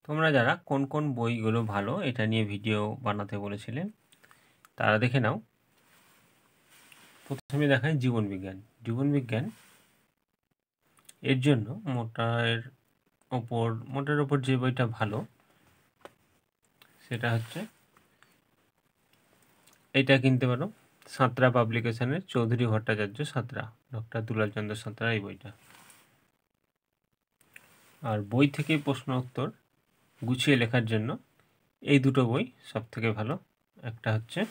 তোমরা যারা কোন কোন বইগুলো ভালো এটা নিয়ে ভিডিও বানাতে বলেছিলে তারা দেখে নাও। প্রথমে দেখায় জীবনবিজ্ঞান এর জন্য মোটার ওপর যে বইটা ভালো সেটা হচ্ছে এটা কিনতে পারো, সাঁতরা পাবলিকেশনের চৌধুরী ভট্টাচার্য সাঁতরা, ডক্টর দুলাল চন্দ্র সাঁতরা এই বইটা। আর বই থেকে প্রশ্ন উত্তর গুছিয়ে লেখার জন্য এই দুটো বই সব থেকে ভালো। একটা হচ্ছে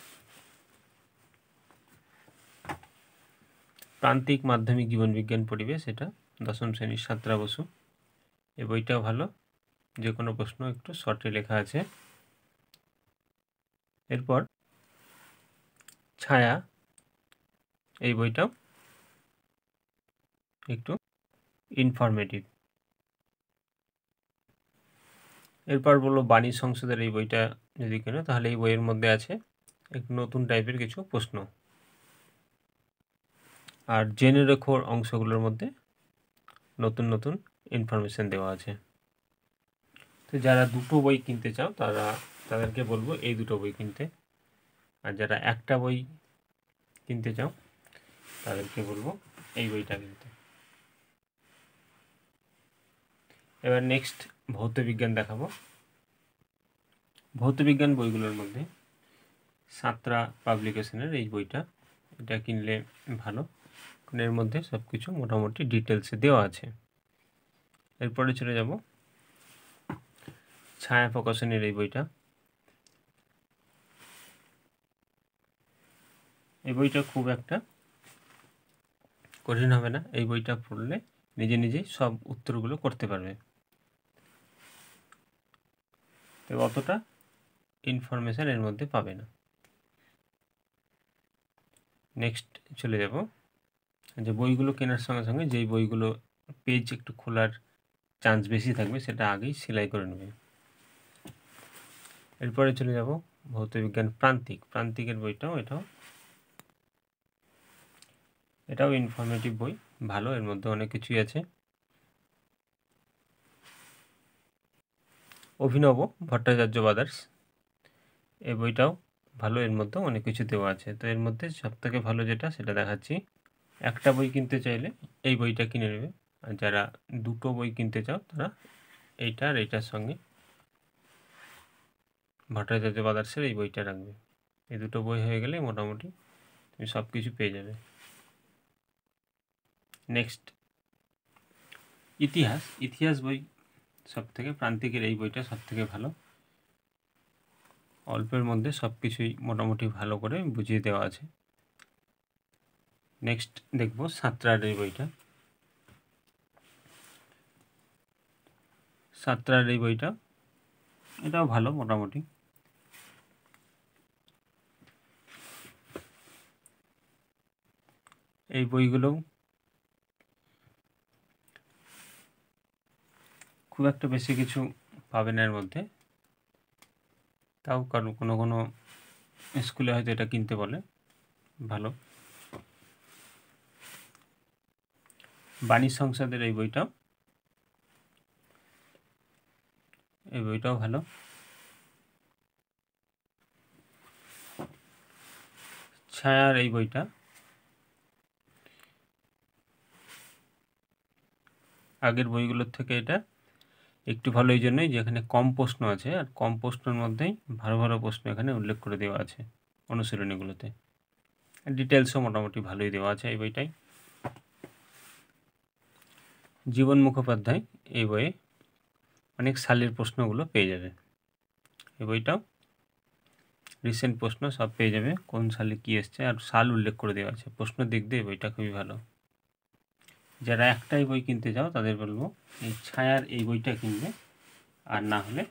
প্রান্তিক মাধ্যমিক জীবনবিজ্ঞান পরিবেশ, এটা দশম শ্রেণীর সাঁতরা বসু, এই বইটাও ভালো, যে কোনো প্রশ্ন একটু শর্টে লেখা আছে। এরপর ছায়া, এই বইটাও একটু ইনফরমেটিভ। এরপর বললো বাণী সংসদের এই বইটা যদি কেনো তাহলে এই বইয়ের মধ্যে আছে একটু নতুন টাইপের কিছু প্রশ্ন, আর জেনে রেখোর অংশগুলোর মধ্যে নতুন নতুন ইনফরমেশন দেওয়া আছে। তো যারা দুটো বই কিনতে চাও তাদেরকে বলবো এই দুটো বই কিনতে, আর যারা একটা বই কিনতে চাও তাদেরকে বলবো এই বইটা কিনতে। এবার নেক্সট ভৌতবিজ্ঞান দেখাবো। ভৌতবিজ্ঞান বইগুলোর মধ্যে সাঁতরা পাবলিকেশনের এই বইটা, এটা কিনলে ভালো, কারণ এর মধ্যে সব কিছু মোটামুটি ডিটেলসে দেওয়া আছে। এরপরে চলে যাব ছায়া প্রকাশনের এই বইটা। এই বইটা খুব একটা কঠিন হবে না, এই বইটা পড়লে নিজে নিজেই সব উত্তরগুলো করতে পারবে, তো অতটা ইনফরমেশান এর মধ্যে পাবে না। নেক্সট চলে যাব যে বইগুলো কেনার সঙ্গে সঙ্গে যেই বইগুলো পেজ একটু খোলার চান্স বেশি থাকবে সেটা আগেই সেলাই করে নেবে। এরপরে চলে যাব ভৌতবিজ্ঞান প্রান্তিকের বইটাও, এটাও ইনফরমেটিভ বই, ভালো, এর মধ্যে অনেক কিছুই আছে। অভিনব ভট্টাচার্য ব্রাদার্স, এই বইটাও ভালো, এর মধ্যেও অনেক কিছু দেওয়া আছে। তো এর মধ্যে সবথেকে ভালো যেটা সেটা দেখাচ্ছি। একটা বই কিনতে চাইলে এই বইটা কিনে নেবে, আর যারা দুটো বই কিনতে চাও তারা এইটা আর এইটার সঙ্গে ভট্টাচার্য ব্রাদার্সের এই বইটা রাখবে। এই দুটো বই হয়ে গেলে মোটামুটি তুমি সব কিছু পেয়ে যাবে। নেক্সট ইতিহাস বই সব থেকে, প্রান্তিকের এই বইটা সব থেকে ভালো, অল্পের মধ্যে সব কিছুই মোটামুটি ভালো করে বুঝিয়ে দেওয়া আছে। নেক্সট দেখব সাঁতরার এই বইটা। সাঁতরার এই বইটা এটাও ভালো মোটামুটি। এই বইগুলো খুব একটা বেশি কিছু পাবে না এর মধ্যে, তাও কারণ কোনো স্কুলে হয়তো এটা কিনতে বলে, ভালো। বাণী সংসদের এই বইটাও ভালো। ছায়ার এই বইটা আগের বইগুলোর থেকে এটা একটু ভালো, এই জন্যই যে এখানে কম প্রশ্ন আছে, আর কম প্রশ্নের মধ্যেই ভালো ভালো প্রশ্ন এখানে উল্লেখ করে দেওয়া আছে অনুশীলনীগুলোতে, ডিটেলসও মোটামুটি ভালোই দেওয়া আছে এই বইটাই। জীবন মুখোপাধ্যায় এই বইয়ে অনেক সালের প্রশ্নগুলো পেয়ে যাবে, এই বইটাও রিসেন্ট প্রশ্ন সব পেয়ে যাবে, কোন সালে কী এসছে আর সাল উল্লেখ করে দেওয়া আছে, প্রশ্ন দিক দিয়ে এই বইটা খুবই ভালো। যারা একটাই বই কিনতে চাও তাদের বলবো এই ছায়ার এই বইটা কিনবে, আর না হলে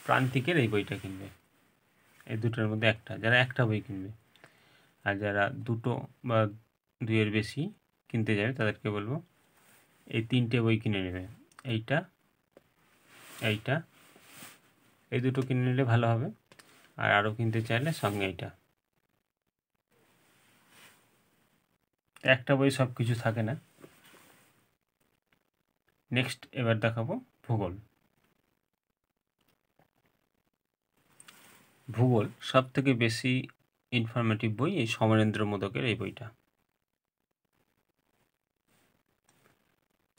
প্রান্তিকের এই বইটা কিনবে, এই দুটোর মধ্যে একটা, যারা একটা বই কিনবে। আর যারা দুটো বা দুইয়ের বেশি কিনতে যাবে তাদেরকে বলবো এই তিনটে বই কিনে নেবে, এইটা এই দুটো কিনে নিলে ভালো হবে, আর আরও কিনতে চাইলে সঙ্গে এইটা। একটা বই সব কিছু থাকে না। নেক্সট এবার দেখাবো ভূগোল। ভূগোল সবথেকে বেশি ইনফরমেটিভ বই এই সমরেন্দ্র মোদকের এই বইটা।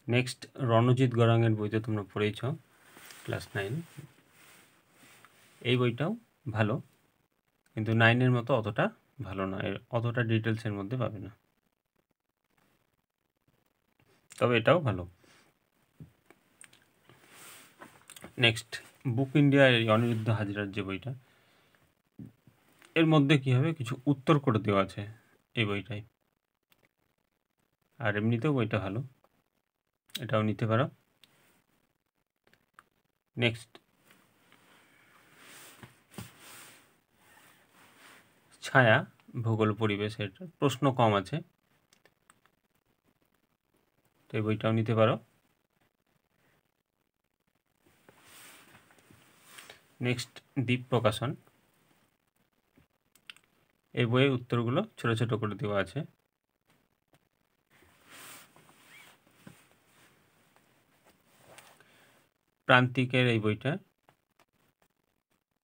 নেক্সট রণজিৎ গড়াঙের বই তো তোমরা পড়েছ ক্লাস 9, এই বইটাও ভালো, কিন্তু 9-এর মতো অতটা ভালো না, অতটা ডিটেলসের মধ্যে পাবে না, তবে এটাও ভালো। নেক্সট বুক ইন্ডিয়া এই অনিরুদ্ধ হাজরার যে বইটা, এর মধ্যে কী হবে কিছু উত্তর করে দেওয়া আছে এই বইটায়, আর এমনিতেও বইটা ভালো, এটাও নিতে পারো। নেক্সট ছায়া ভূগোল পরিবেশের প্রশ্ন কম আছে, তো এই বইটাও নিতে পারো। নেক্সট দ্বীপ প্রকাশন, এই বইয়ের উত্তরগুলো ছোট ছোট করে দেওয়া আছে। প্রান্তিকের এই বইটা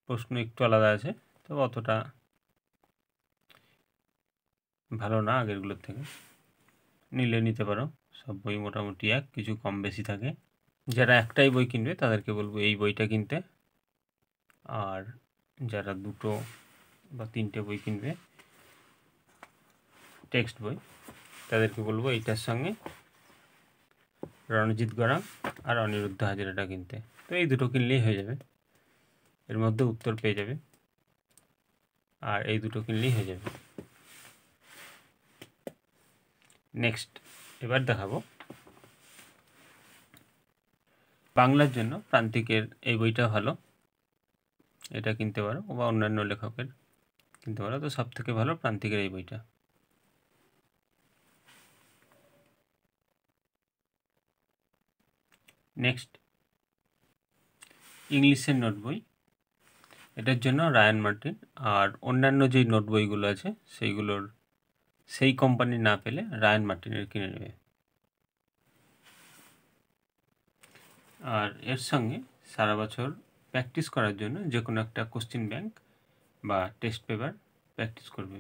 প্রশ্ন একটু আলাদা আছে, তবে অতটা ভালো না আগেরগুলোর থেকে, নিলে নিতে পারো। সব বই মোটামুটি এক, কিছু কম বেশি থাকে। যারা একটাই বই কিনবে তাদেরকে বলবো এই বইটা কিনতে, আর যারা 2 বা 3টে বই কিনবে টেক্সট বই, তাদেরকে বলবো এইটার সঙ্গে রণজিৎ গড়াং আর অনিরুদ্ধ হাজরাটা কিনতে। তো এই দুটো কিনলেই হয়ে যাবে, এর মধ্যে উত্তর পেয়ে যাবে, আর এই দুটো কিনলেই হয়ে যাবে। নেক্সট এবার দেখাবো বাংলার জন্য প্রান্তিকের এই বইটা ভালো, এটা কিনতে পারো, বা অন্যান্য লেখকের কিনতে পারো, তো সব থেকে ভালো প্রান্তিকের এই বইটা। নেক্সট ইংলিশের নোট বই, এটার জন্য রায়ান মার্টিন, আর অন্যান্য যেই নোট বইগুলো আছে সেইগুলোর সেই কোম্পানি না পেলে রায়ান মার্টিনের কিনে নেবে। আর এর সঙ্গে সারা বছর প্র্যাকটিস করার জন্য যে কোনো একটা কোশ্চেন ব্যাংক বা টেস্ট পেপার প্র্যাকটিস করবে,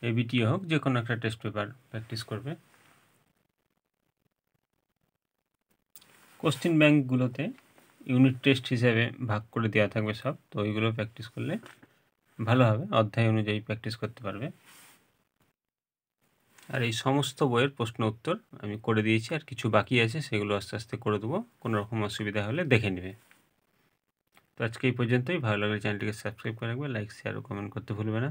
এবিটিএ হোক, যে কোনো একটা টেস্ট পেপার প্র্যাকটিস করবে। কোশ্চেন ব্যাংকগুলোতে ইউনিট টেস্ট হিসেবে ভাগ করে দেওয়া থাকবে সব, তো ওইগুলো প্র্যাকটিস করলে ভালো হবে, অধ্যায় অনুযায়ী প্র্যাকটিস করতে পারবে। আর এই সমস্ত বইয়ের প্রশ্ন উত্তর আমি করে দিয়েছি, আর কিছু বাকি আছে সেগুলো আস্তে আস্তে করে দেবো, কোনো রকম অসুবিধা হলে দেখে নেবে। তো আজকে এই পর্যন্তই, ভালো লাগলে চ্যানেলটিকে সাবস্ক্রাইব করে রাখবে, লাইক শেয়ার ও কমেন্ট করতে ভুলবে না।